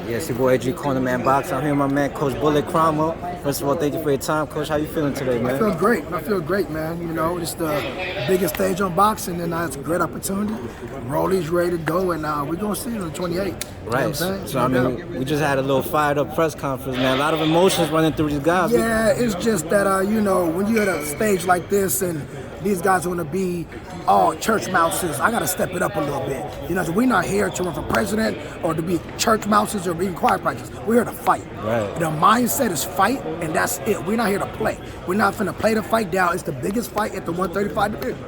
Yes, your boy AG Cornerman Box. I'm here with my man, Coach Bullet Cromwell. First of all, thank you for your time, Coach. How you feeling today, man? I feel great, man. You know, it's the biggest stage on boxing, and it's a great opportunity. Rolly's ready to go, and we're going to see it on the 28th. Right. You know what I'm saying? So, I mean, we just had a little fired-up press conference, man. A lot of emotions running through these guys. Yeah, it's just that, you know, when you're at a stage like this and these guys want to be all church mouses, I got to step it up a little bit. You know, so we're not here to run for president or to be church mouses or being quiet practice. We're here to fight. Right. The mindset is fight, and that's it. We're not here to play. We're not finna play the fight down. It's the biggest fight at the 135 division.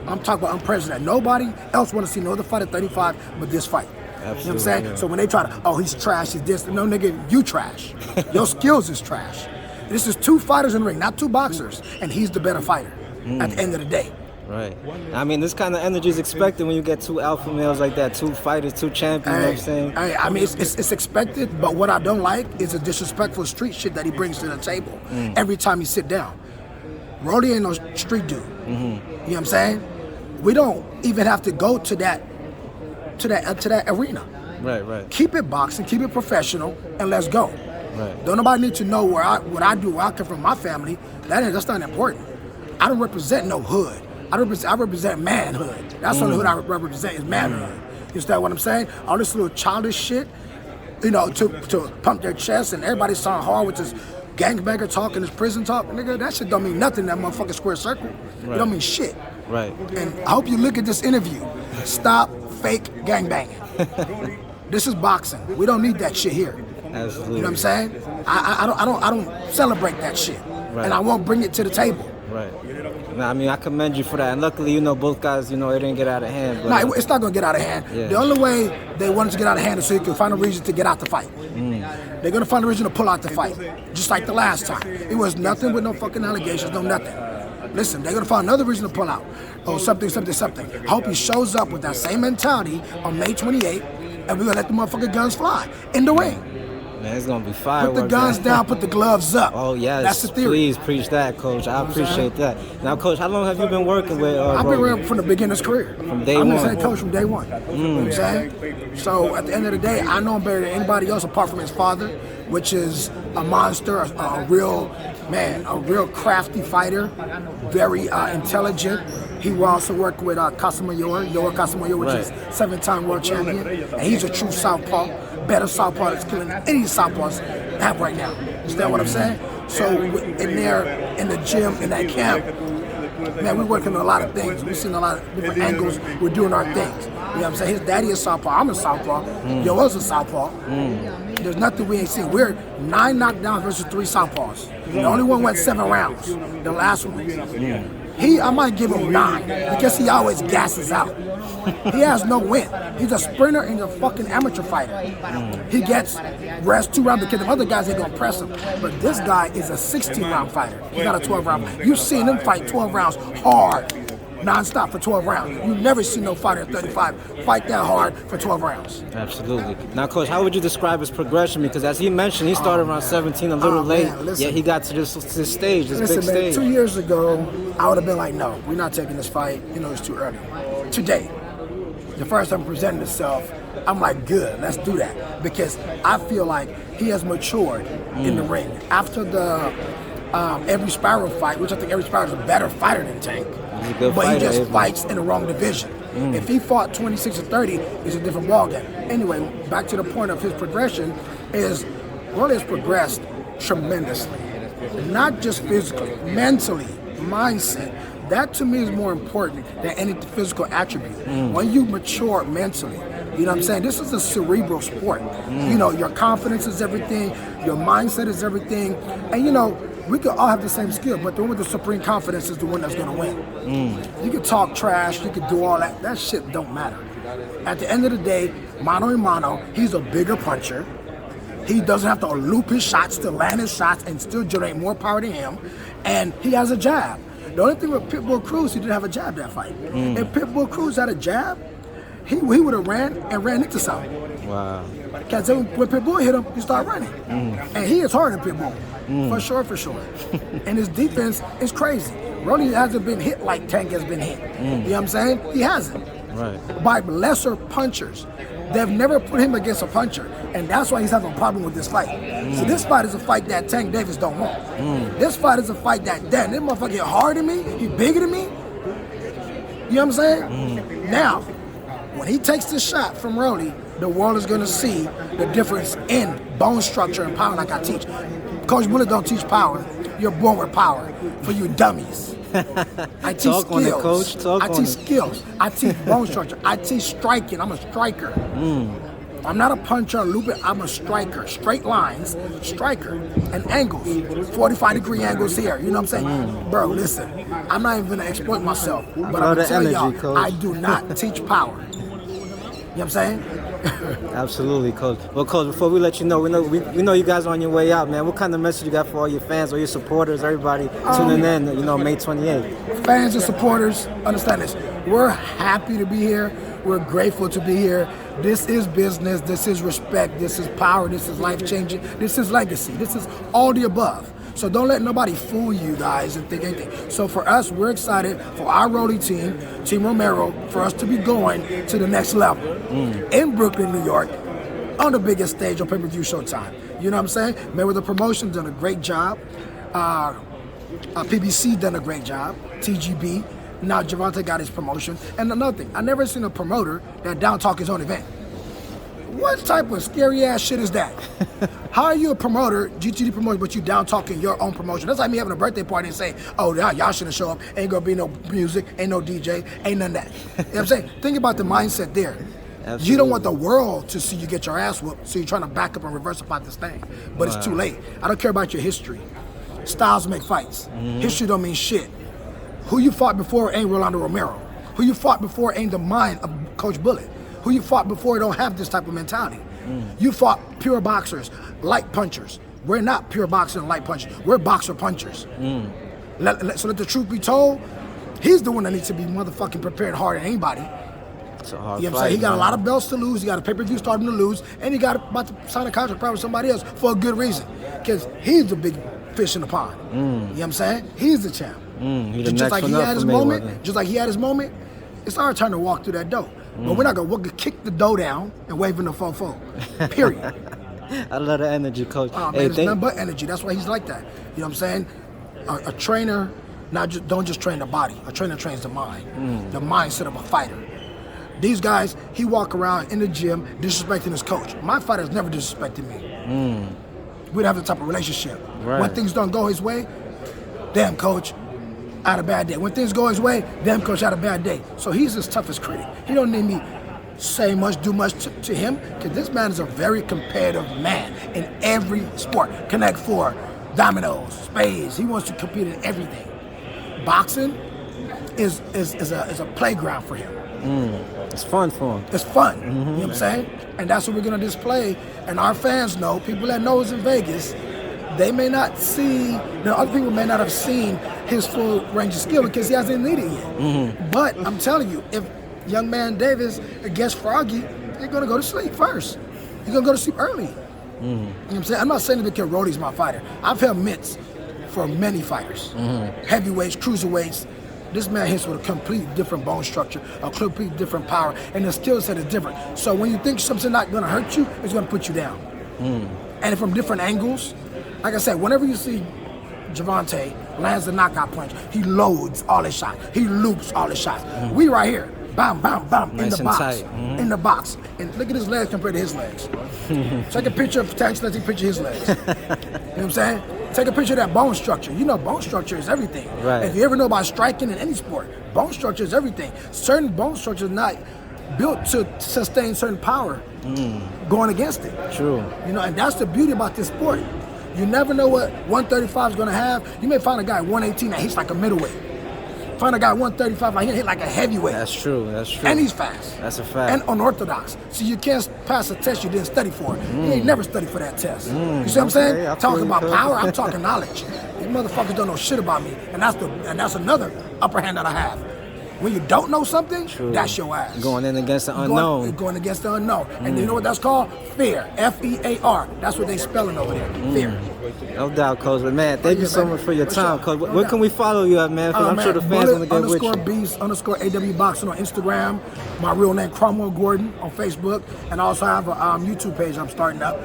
I'm talking about unprecedented. Nobody else want to see no other fight at 35 but this fight. Absolutely, you know what I'm saying? yeah. So when they try to, oh, he's trash, he's this. No, nigga, you trash. Your skills is trash. This is two fighters in the ring, not two boxers, and he's the better fighter at the end of the day. Right. I mean, this kind of energy is expected when you get two alpha males like that, two fighters, two champions, you know what I'm saying? I mean, it's expected, but what I don't like is the disrespectful street shit that he brings to the table every time he sit down. Rolly ain't no street dude. You know what I'm saying? We don't even have to go to that arena. Right. Keep it boxing, keep it professional, and let's go. Right. Don't nobody need to know what I do, where I come from, my family. That's not important. I don't represent no hood. I represent manhood. That's the only hood I represent is manhood. You understand what I'm saying? All this little childish shit, you know, to pump their chest and everybody sound hard with this gangbanger talk and this prison talk. Nigga, that shit don't mean nothing in that motherfucking square circle. It don't mean shit. Right. And I hope you look at this interview. Stop fake gangbanging. This is boxing. We don't need that shit here. Absolutely. You know what I'm saying? I don't celebrate that shit. Right. And I won't bring it to the table. Right. Nah, I mean, I commend you for that. And luckily, you know, both guys, you know, it didn't get out of hand. But, No, it's not going to get out of hand. Yeah. The only way they want it to get out of hand is so you can find a reason to get out the fight. They're going to find a reason to pull out the fight. Just like the last time. It was nothing with no fucking allegations, no nothing. Listen, they're going to find another reason to pull out. Oh, something. I hope he shows up with that same mentality on May 28th, and we're going to let the motherfucking guns fly in the ring. Man, it's going to be fireworks. Put the guns down, put the gloves up. Oh, yes. That's the theory. Please preach that, Coach. I appreciate that. Now, Coach, how long have you been working with I've been Rolly? around from the beginner's career. From day I'm one? the head coach from day one. You know what I'm saying? So at the end of the day, I know him better than anybody else apart from his father, which is a monster, a real crafty fighter, very intelligent. He will also work with Yoel Casamayor, which is 7-time world champion. And he's a true southpaw, better southpaw that's killing any southpaws have right now. Understand what I'm saying? So in there, in the gym, in that camp, man, we're working on a lot of things. We've seen a lot of different angles. We're doing our things. You know what I'm saying? His daddy is southpaw. I'm a southpaw. Yoel's a southpaw. There's nothing we ain't seen. We're 9 knockdowns versus 3 southpaws. The only one went 7 rounds. The last one. I might give him 9 because he always gasses out. He has no win. He's a sprinter and a fucking amateur fighter. He gets rest 2 rounds because the other guys ain't gonna press him. But this guy is a 16-round fighter. He's not a 12-round. You've seen him fight 12 rounds hard, non-stop for 12 rounds. You've never seen no fighter at 35 fight that hard for 12 rounds. Absolutely. Now, Coach, how would you describe his progression? Because as he mentioned, he started around 17, a little late, yet he got to this stage, this big stage. 2 years ago, I would have been like, no, we're not taking this fight. You know, it's too early. Today, the first time presenting himself, I'm like, good, let's do that. Because I feel like he has matured in the ring. After the Every Spiral fight, which I think Every Spiral is a better fighter than Tank, but he just fights in the wrong division. If he fought 26 or 30, it's a different ballgame. Anyway, back to the point of his progression is Rolly has progressed tremendously. Not just physically, mentally, mindset. That to me is more important than any physical attribute. When you mature mentally, you know what I'm saying? This is a cerebral sport. You know, your confidence is everything, your mindset is everything. And you know, we could all have the same skill, but the one with the supreme confidence is the one that's gonna win. You can talk trash, you can do all that. That shit don't matter. At the end of the day, mano a mano, he's a bigger puncher. He doesn't have to loop his shots to land his shots and still generate more power than him. And he has a jab. The only thing with Pitbull Cruz, he didn't have a jab that fight. If Pitbull Cruz had a jab, he would have ran into something. Wow. Because when Pitbull hit him, he started running. And he is harder than Pitbull, for sure. And his defense is crazy. Rolly hasn't been hit like Tank has been hit. You know what I'm saying? He hasn't. Right. By lesser punchers. They've never put him against a puncher, and that's why he's having a problem with this fight. So this fight is a fight that Tank Davis don't want. This fight is a fight that, damn, this motherfucker get harder than me, he bigger than me. You know what I'm saying? Now, when he takes this shot from Rolly, the world is going to see the difference in bone structure and power like I teach. Coach Bullet don't teach power. You're born with power for you dummies. I teach Talk skills. on it, Coach. Talk I teach skills. I teach bone structure. I teach striking. I'm a striker. I'm not a puncher or looper. I'm a striker. Straight lines, striker, and angles. 45-degree angles here. You know what I'm saying? Bro, listen. I'm not even going to exploit myself. But I'm going to tell y'all, Coach. I do not teach power. You know what I'm saying? Absolutely, Coach. Well, Coach, before we let you know, we know you guys are on your way out, man. What kind of message you got for all your fans or your supporters, everybody tuning in, May 28th? Fans and supporters, understand this. We're happy to be here. We're grateful to be here. This is business. This is respect. This is power. This is life-changing. This is legacy. This is all the above. So don't let nobody fool you guys and think anything. So for us, we're excited for our Rolly team, Team Romero, for us to be going to the next level in Brooklyn, New York, on the biggest stage on pay-per-view Showtime. You know what I'm saying? Mayweather Promotions done a great job. PBC done a great job. TGB. Now Gervonta got his promotion. And another thing, I never seen a promoter that down talk his own event. What type of scary ass shit is that? How are you a promoter, GTD promoter, but you down talking your own promotion? That's like me having a birthday party and saying, oh, y'all shouldn't show up. Ain't gonna be no music, ain't no DJ, ain't none of that. You know what I'm saying? Think about the mindset there. Absolutely. You don't want the world to see you get your ass whooped, so you're trying to back up and reverse about this thing. But it's too late. I don't care about your history. Styles make fights. History don't mean shit. Who you fought before ain't Rolando Romero. Who you fought before ain't the mind of Coach Bullet. Who you fought before don't have this type of mentality. You fought pure boxers, light punchers. We're not pure boxers and light punchers. We're boxer punchers. So let the truth be told, he's the one that needs to be motherfucking prepared harder than anybody. It's a hard You know what I'm fight, saying? He got man. a lot of belts to lose. He got a pay-per-view starting to lose. And he got about to sign a contract probably with somebody else for a good reason. Because he's the big fish in the pond. You know what I'm saying? He's the champ. Just like he had his moment, it's our turn to walk through that door. But we're not going to kick the dough down and wave in the fofo. Period. I love the energy, Coach. Oh, man, it's nothing but energy. That's why he's like that. You know what I'm saying? A trainer don't just train the body. A trainer trains the mind. The mindset of a fighter. These guys, he walk around in the gym disrespecting his coach. My fighter's never disrespected me. We don't have the type of relationship. Right. When things don't go his way, damn, coach, I had a bad day. When things go his way, damn, coach, I had a bad day. So he's his toughest critic. He don't need me say much, do much to him, because this man is a very competitive man in every sport. Connect Four, dominoes, spades. He wants to compete in everything. Boxing is a playground for him. It's fun for him. It's fun. You know what I'm saying? And that's what we're going to display. And our fans know, people that know us in Vegas, they may not see, other people may not have seen his full range of skill because he hasn't needed it yet. But I'm telling you, if young man Davis gets froggy, they're going to go to sleep first. He's going to go to sleep early. You know what I'm saying? I'm not saying it because Rolly's my fighter. I've held mitts for many fighters. Heavyweights, cruiserweights. This man hits with a complete different bone structure, a complete different power, and the skill set is different. So when you think something's not going to hurt you, it's going to put you down. And from different angles, like I said, whenever you see Gervonta lands the knockout punch, he loads all his shots. He loops all his shots. We right here, bam, bam, bam, Nice in the and box. tight. In the box. And look at his legs compared to his legs. Take a picture of Tax, let's take a picture of his legs. You know what I'm saying? Take a picture of that bone structure. You know bone structure is everything. Right. If you ever know about striking in any sport, bone structure is everything. Certain bone structure is not built to sustain certain power going against it. True. You know, and that's the beauty about this sport. You never know what 135 is going to have. You may find a guy at 118 that hits like a middleweight. Find a guy at 135 like he hit like a heavyweight. That's true. That's true. And he's fast. That's a fact. And unorthodox. So you can't pass a test you didn't study for. You ain't never studied for that test. You see what I'm saying? I Talking feel about you, power, I'm talking knowledge. These motherfuckers don't know shit about me. And that's another upper hand that I have. When you don't know something, that's your ass. Going in against the unknown. Going against the unknown. And you know what that's called? Fear. F-E-A-R. That's what they spelling over there. Fear. No doubt, Coach. But man, thank you so much for your time, Coach. Where can we follow you at, man? 'Cause I'm sure the fans want to get with you. _Beast _AW Boxing on Instagram. my real name, Cromwell Gordon, on Facebook, and I also have a YouTube page I'm starting up,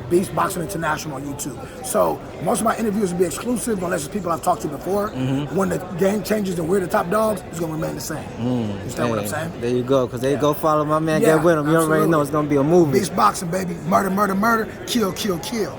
Beast Boxing International on YouTube. So most of my interviews will be exclusive unless it's people I've talked to before. When the game changes and we're the top dogs, it's going to remain the same. You understand what I'm saying? There you go, because they go follow my man, get with him. You already know it's going to be a movie. Beast Boxing, baby. Murder, murder, murder. Kill, kill, kill.